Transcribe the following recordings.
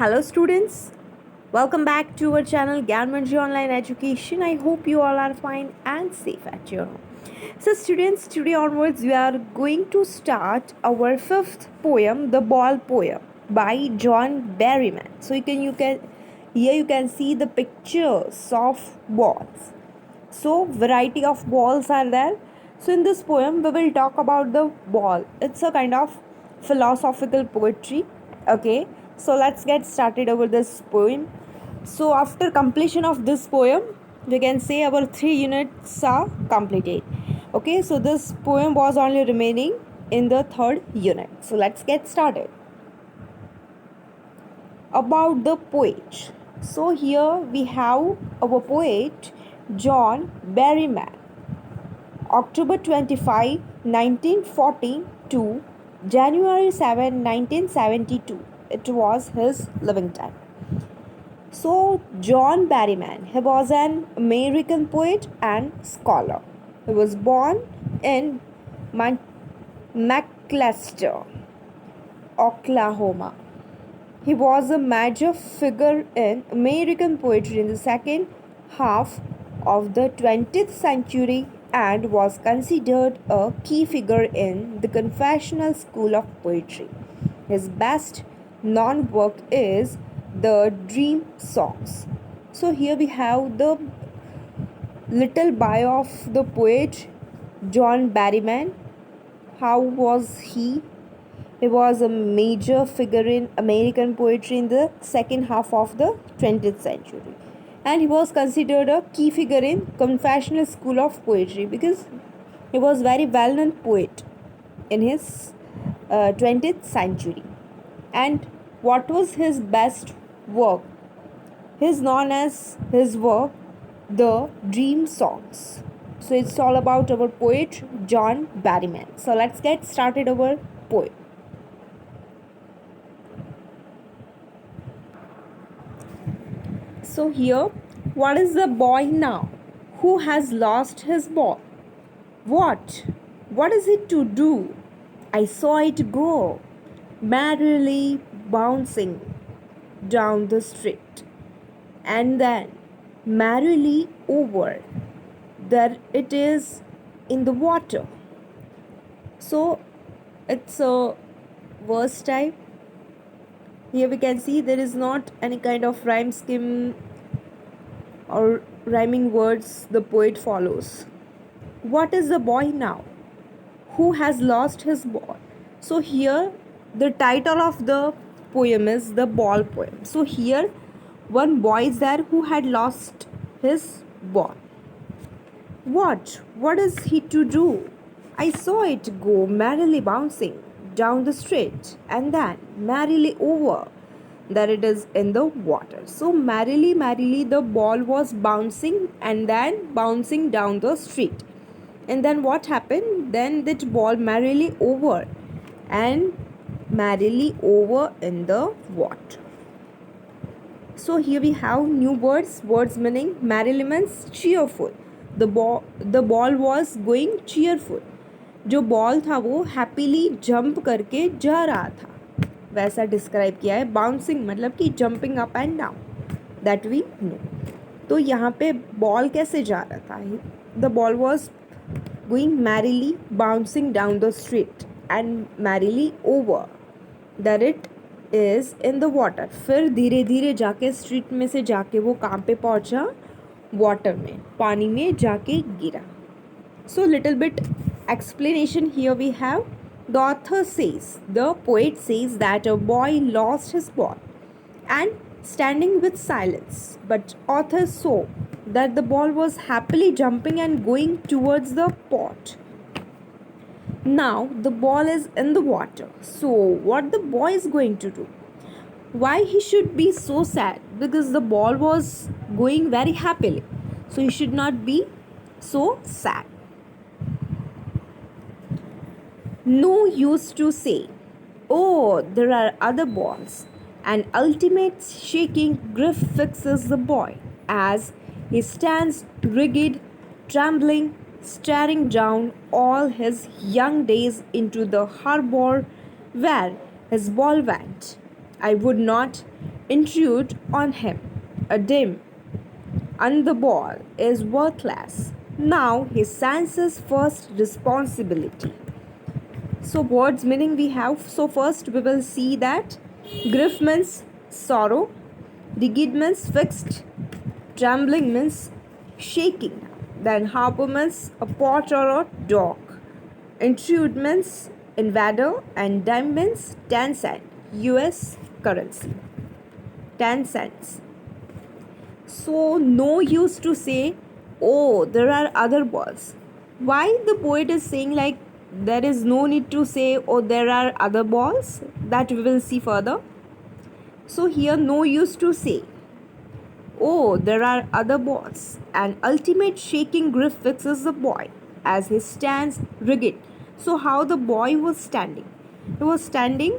Hello students, welcome back to our channel Gyanmanji Online Education. I hope you all are fine and safe at your home. So students, today onwards we are going to start our fifth poem, The Ball Poem by John Berryman. So you can see the pictures of balls. So variety of balls are there. So in this poem we will talk about the ball. It's a kind of philosophical poetry. Okay, so let's get started over this poem. So after completion of this poem, we can say our 3 units are completed. Okay, so this poem was only remaining in the third unit. So let's get started. About the poet. So here we have our poet John Berryman. October 25, 1940 to January 7, 1972. It was his living time. So, John Berryman, he was an American poet and scholar. He was born in McAlester, Oklahoma. He was a major figure in American poetry in the second half of the 20th century and was considered a key figure in the confessional school of poetry. His best known work is the Dream Songs. So here we have the little bio of the poet John Berryman. How was he? He was a major figure in American poetry in the second half of the 20th century. And he was considered a key figure in confessional school of poetry because he was very well-known poet in his 20th century. And what was his best work? His known as his work, The Dream Songs. So it's all about our poet John Berryman. So let's get started our poem. So here, what is the boy now who has lost his ball? What? What is it to do? I saw it go, merrily bouncing down the street, and then merrily over. There it is in the water. So it's a verse type. Here we can see there is not any kind of rhyme scheme or rhyming words the poet follows. What is the boy now who has lost his ball? So here the title of the poem is The Ball Poem. So here one boy is there who had lost his ball. What is he to do? I saw it go merrily bouncing down the street and then merrily over. There it is in the water. So merrily the ball was bouncing and then bouncing down the street. And then what happened? Then that ball merrily over and merrily over in the water. So here we have new words. Words meaning merrily means cheerful. The ball was going cheerful. जो ball था वो happily jump करके जा रहा था वैसा describe किया है. बाउंसिंग मतलब कि jumping up and down, that we know. तो यहाँ पे बॉल कैसे जा रहा था? The ball was going merrily bouncing down the street and merrily over. That it is in the water. फिर धीरे धीरे जाके स्ट्रीट में से जाके वो कहाँ पे पहुँचा? वाटर में, पानी में जाके गिरा. So little bit explanation here we have. The author says, the poet says that a boy lost his ball and standing with silence. But author saw that the ball was happily jumping and going towards the pot. Now the ball is in the water. So what the boy is going to do? Why he should be so sad? Because the ball was going very happily. So he should not be so sad. No use to say, oh, there are other balls. An ultimate shaking grip fixes the boy as he stands rigid, trembling, staring down all his young days into the harbor where his ball went. I would not intrude on him. A dim, and the ball is worthless. Now he senses first responsibility. So, words meaning we have. So, first we will see that grief means sorrow, rigid means fixed, trembling means shaking, then harbour means a pot or a dog, intrude means invader, and dime means 10 cent US currency. 10 cents. So, no use to say, oh, there are other balls. Why the poet is saying like there is no need to say, oh, there are other balls? That we will see further. So, here, no use to say, oh, there are other balls. An ultimate shaking grief fixes the boy as he stands rigid. So, how the boy was standing? He was standing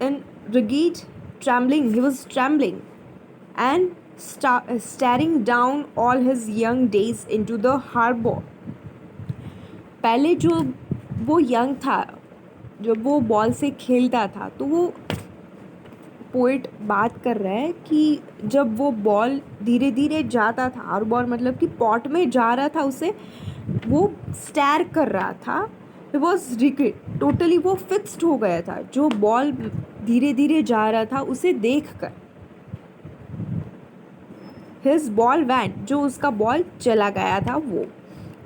in rigid, trembling. He was trembling and staring down all his young days into the harbor. पहले जो वो young था, जब वो ball से खेलता था, तो वो पोइट बात कर रहा है कि जब वो बॉल धीरे धीरे जाता था, और बॉल मतलब कि पॉट में जा रहा था, उसे वो स्टैर कर रहा था. ही वॉज रिगिड, टोटली वो फिक्स्ड हो गया था. जो बॉल धीरे धीरे जा रहा था उसे देख कर हिज बॉल वैन, जो उसका बॉल चला गया था वो.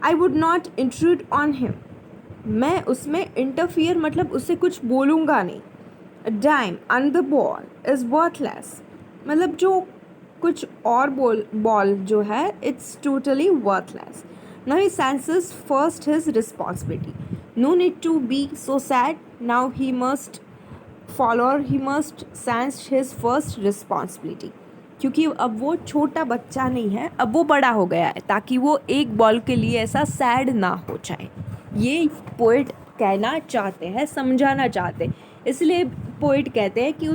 I would not intrude on him, मैं उसमें इंटरफियर मतलब उससे कुछ बोलूँगा नहीं. Dime and the ball is worthless, मतलब जो कुछ और बॉल जो है it's totally worthless. Now he senses first his responsibility. No need to be so sad, now he must follow, he must sense his first responsibility. क्योंकि अब वो छोटा बच्चा नहीं है, अब वो बड़ा हो गया है, ताकि वो एक बॉल के लिए ऐसा सैड ना हो जाए. ये पोइट कहना चाहते हैं, समझाना चाहते हैं. इसलिए पोइट कहते हैं कि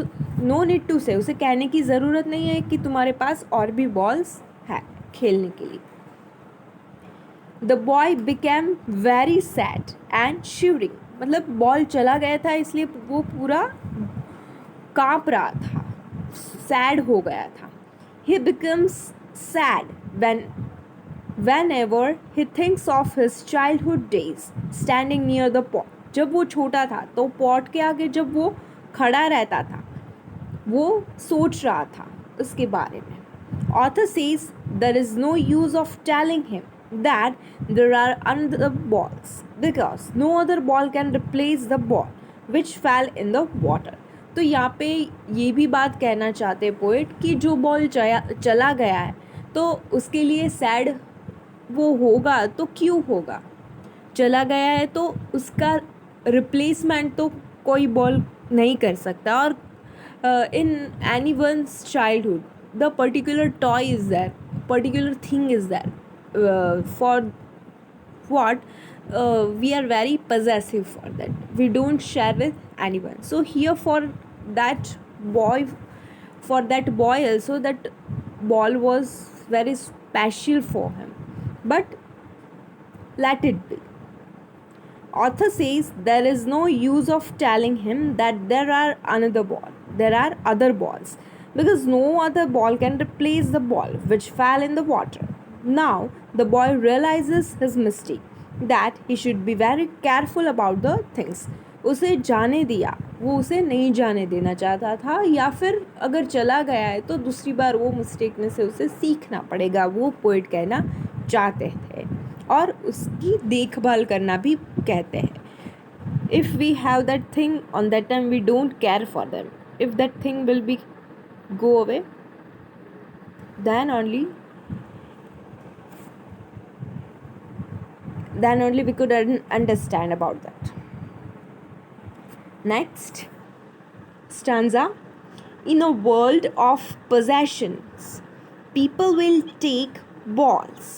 नो नीड टू से, उसे कहने की ज़रूरत नहीं है कि तुम्हारे पास और भी बॉल्स है खेलने के लिए. The boy became very sad and shivering, मतलब बॉल चला गया था इसलिए वो पूरा काँप रहा था, सैड हो गया था. He becomes sad whenever he thinks of his childhood days standing near the pot. जब वो छोटा था तो पॉट के आगे जब वो खड़ा रहता था, वो सोच रहा था उसके बारे में. Author says there is no use of telling him that there are other balls because no other ball can replace the ball which fell in the water. तो यहाँ पे ये भी बात कहना चाहते हैं पोइट कि जो बॉल चला गया है तो उसके लिए सैड वो होगा, तो क्यों होगा? चला गया है तो उसका रिप्लेसमेंट तो कोई बॉल नहीं कर सकता. और in any once childhood the particular toy is there, particular thing is there for what we are very possessive for that, we don't share with anyone. So here for that boy also, that ball was very special for him, but let it be. Author says there is no use of telling him that there are other balls because no other ball can replace the ball which fell in the water. Now the boy realizes his mistake, that he should be very careful about the things. उसे जाने दिया, वो उसे नहीं जाने देना चाहता था, या फिर अगर चला गया है तो दूसरी बार वो मिस्टेक में से उसे सीखना पड़ेगा, वो पोइट कहना चाहते थे. और उसकी देखभाल करना भी कहते हैं. If we have that thing on that time we don't care for them. If that thing will be go away, then only we could understand about that. Next stanza. In a world of possessions, people will take balls.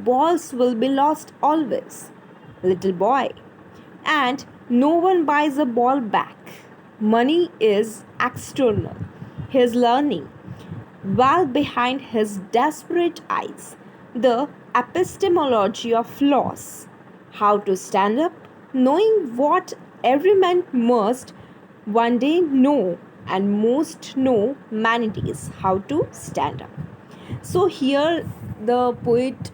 Balls will be lost always, little boy, and no one buys a ball back. Money is external, his learning, while behind his desperate eyes, the epistemology of loss, how to stand up, knowing what every man must one day know, and most know many days how to stand up. So here the poet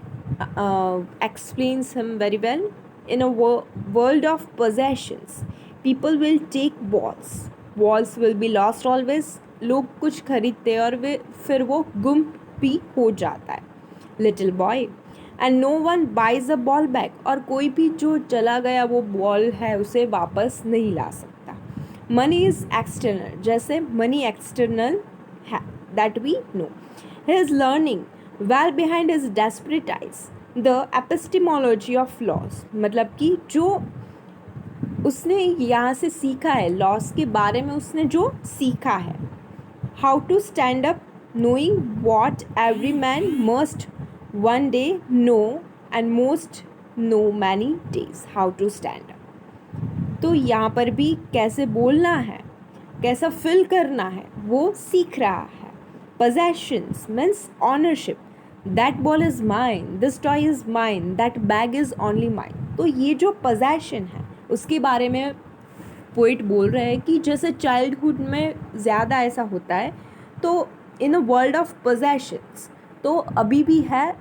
explains him very well. In a world of possessions, people will take walls will be lost always. लोग कुछ खरीदते हैं और वे फिर वो गुम भी हो जाता है. Little boy and no one buys a ball back, और कोई भी जो चला गया वो बॉल है उसे वापस नहीं ला सकता. मनी इज एक्सटर्नल, जैसे मनी एक्सटर्नल है, that we know. He is learning well behind his desperate eyes the epistemology of loss, मतलब कि जो उसने यहाँ से सीखा है, लॉस के बारे में उसने जो सीखा है. How to stand up, knowing what every man must one day know and most know many days how to stand up. तो यहाँ पर भी कैसे बोलना है, कैसा फिल करना है वो सीख रहा है. possessions means ownership. that ball is mine, this toy is mine, that bag is only mine. तो ये जो possession है उसके बारे में पोइट बोल रहे हैं कि जैसे चाइल्डहुड में ज़्यादा ऐसा होता है, तो इन अ वर्ल्ड ऑफ पोजेशंस तो अभी भी है,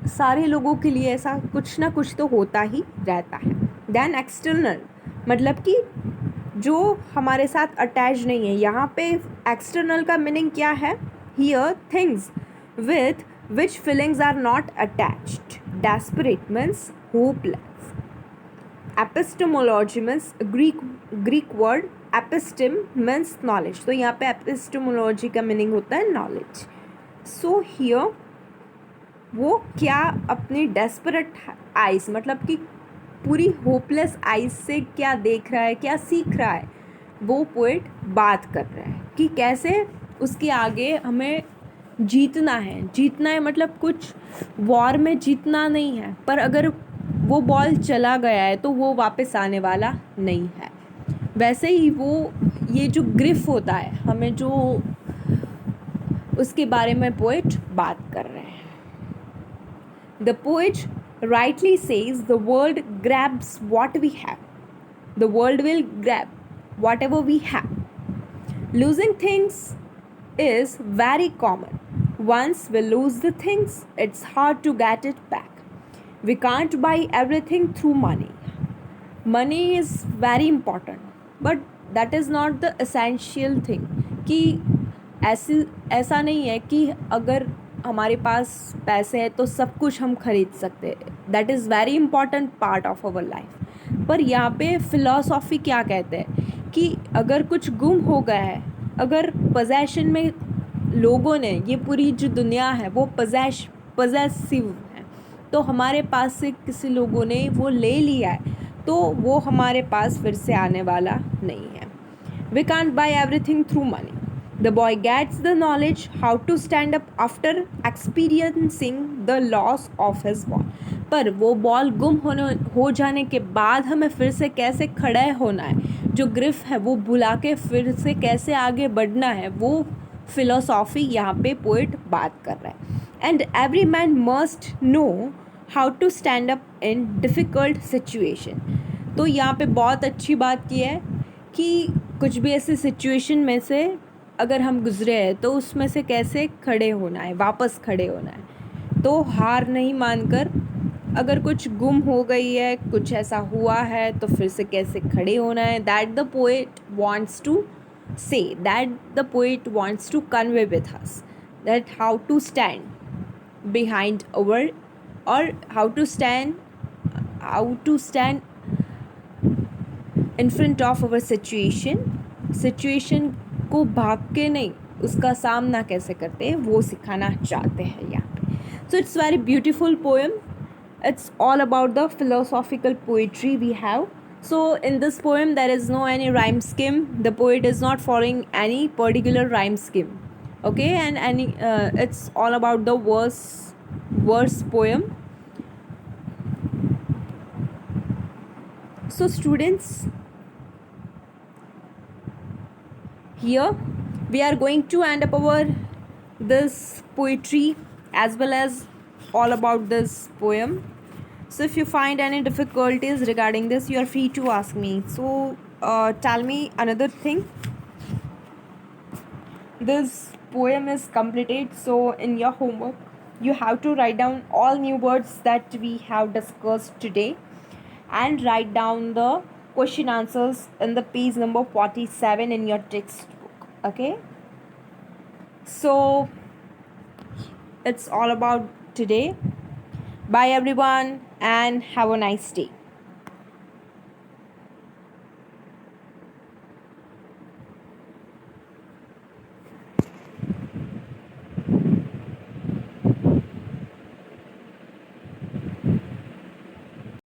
सारे लोगों के लिए ऐसा कुछ ना कुछ तो होता ही रहता है. देन एक्सटर्नल, मतलब कि जो हमारे साथ अटैच नहीं है. यहाँ पे एक्सटर्नल का मीनिंग क्या है? Here things with which feelings are not attached. Desperate means hopeless. Epistemology means Greek word episteme means knowledge. तो यहाँ पे एपिस्टेमोलॉजी का मीनिंग होता है नॉलेज. सो हियर वो क्या अपने डेस्परेट आइज, मतलब कि पूरी होपलेस आइज से क्या देख रहा है, क्या सीख रहा है, वो पोएट बात कर रहा है कि कैसे उसके आगे हमें जीतना है. जीतना है मतलब कुछ वॉर में जीतना नहीं है, पर अगर वो बॉल चला गया है तो वो वापस आने वाला नहीं है. वैसे ही वो ये जो ग्रिफ होता है, हमें जो उसके बारे में पोएट बात कर रहे हैं. The poet rightly says the world grabs what we have. The world will grab whatever we have. Losing things is very common. Once we lose the things, it's hard to get it back. We can't buy everything through money. Money is very important, but that is not the essential thing. कि ऐसा नहीं है कि अगर हमारे पास पैसे हैं तो सब कुछ हम खरीद सकते हैं. That is very important part of our life. पर यहाँ पे फिलॉसफी क्या कहते हैं कि अगर कुछ गुम हो गया है, अगर पोजेशन में लोगों ने, ये पूरी जो दुनिया है वो पजेसिव है, तो हमारे पास से किसी लोगों ने वो ले लिया है तो वो हमारे पास फिर से आने वाला नहीं है. We can't buy everything through money. The boy gets the knowledge how to stand up after experiencing the loss of his ball. पर वो बॉल गुम हो जाने के बाद हमें फिर से कैसे खड़े होना है, जो ग्रिफ है वो बुला के फिर से कैसे आगे बढ़ना है, वो फिलोसॉफी यहाँ पे पोइट बात कर रहा है. And every man must know how to stand up in difficult situation. तो यहाँ पे बहुत अच्छी बात की है कि कुछ भी ऐसी सिचुएशन में से अगर हम गुजरे हैं तो उसमें से कैसे खड़े होना है, वापस खड़े होना है. तो हार नहीं मानकर, अगर कुछ गुम हो गई है, कुछ ऐसा हुआ है, तो फिर से कैसे खड़े होना है. That the poet wants to say, that the poet wants to convey with us, that how to stand behind our, और how to stand in front of our situation को भाग के नहीं, उसका सामना कैसे करते हैं वो सिखाना चाहते हैं यहाँ पे. So it's very beautiful poem. It's all about the philosophical poetry we have. So in this poem there is no any rhyme scheme. The poet is not following any particular rhyme scheme. Okay, and it's all about the verse poem. So students, here we are going to end up our this poetry as well as all about this poem. So if you find any difficulties regarding this, you are free to ask me. So tell me another thing. this poem is completed. So in your homework you have to write down all new words that we have discussed today and write down the question answers in the page number 47 in your textbook. Okay, so it's all about today. Bye everyone and have a nice day.